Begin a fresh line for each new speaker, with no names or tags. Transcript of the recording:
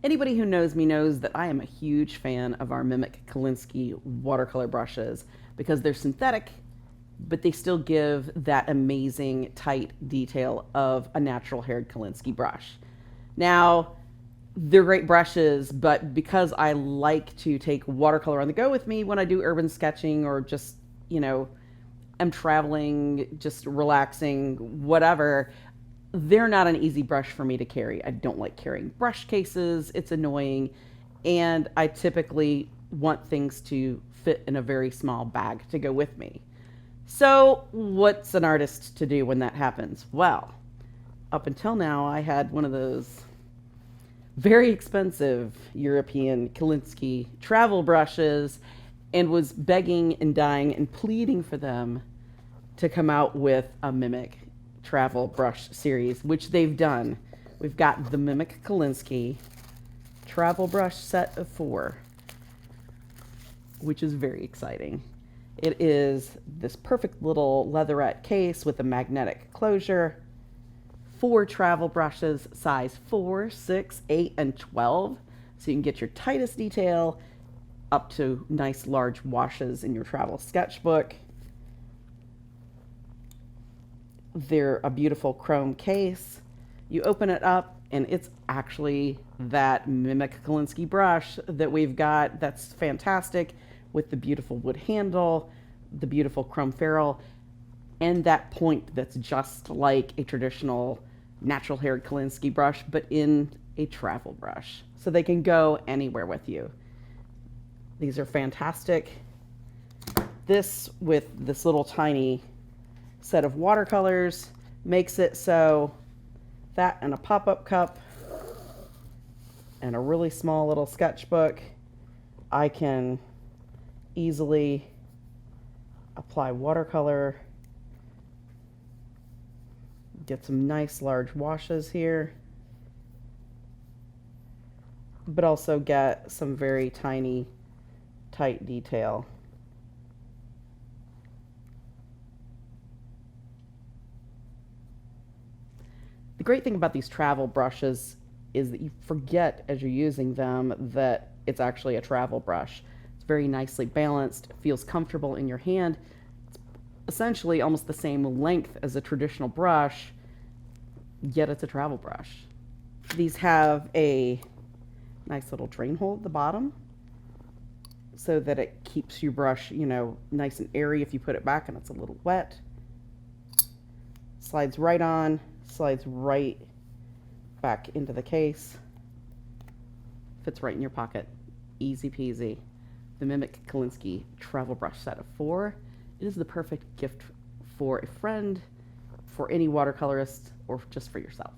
Anybody who knows me knows that I am a huge fan of our Mimik Kolinsky watercolor brushes because they're synthetic, but they still give that amazing tight detail of a natural haired Kolinsky brush. Now, they're great brushes, but because I like to take watercolor on the go with me when I do urban sketching or just, I'm traveling, just relaxing, whatever, they're not an easy brush for me to carry. I don't like carrying brush cases. It's annoying. And I typically want things to fit in a very small bag to go with me. So, what's an artist to do when that happens? Well, up until now, I had one of those very expensive European Kolinsky travel brushes and was begging and dying and pleading for them to come out with a Mimik travel brush series, which they've done. We've got the Mimik Kolinsky travel brush set of 4, which is very exciting. It is this perfect little leatherette case with a magnetic closure, 4 travel brushes, size 4, 6, 8, and 12, so you can get your tightest detail up to nice large washes in your travel sketchbook. They're a beautiful chrome case. You open it up and it's actually that Mimik Kolinsky brush that we've got that's fantastic, with the beautiful wood handle, the beautiful chrome ferrule, and that point that's just like a traditional natural haired Kolinsky brush, but in a travel brush. So they can go anywhere with you. These are fantastic. This, with this little tiny set of watercolors, makes it so that and a pop-up cup and a really small little sketchbook, I can easily apply watercolor, get some nice large washes here, but also get some very tiny, tight detail. The great thing about these travel brushes is that you forget as you're using them that it's actually a travel brush. It's very nicely balanced, feels comfortable in your hand. It's essentially almost the same length as a traditional brush, yet it's a travel brush. These have a nice little drain hole at the bottom so that it keeps your brush, nice and airy if you put it back and it's a little wet. Slides right on, slides right back into the case, fits right in your pocket, easy peasy. The Mimik Kolinsky travel brush set of 4. It is the perfect gift for a friend, for any watercolorist, or just for yourself.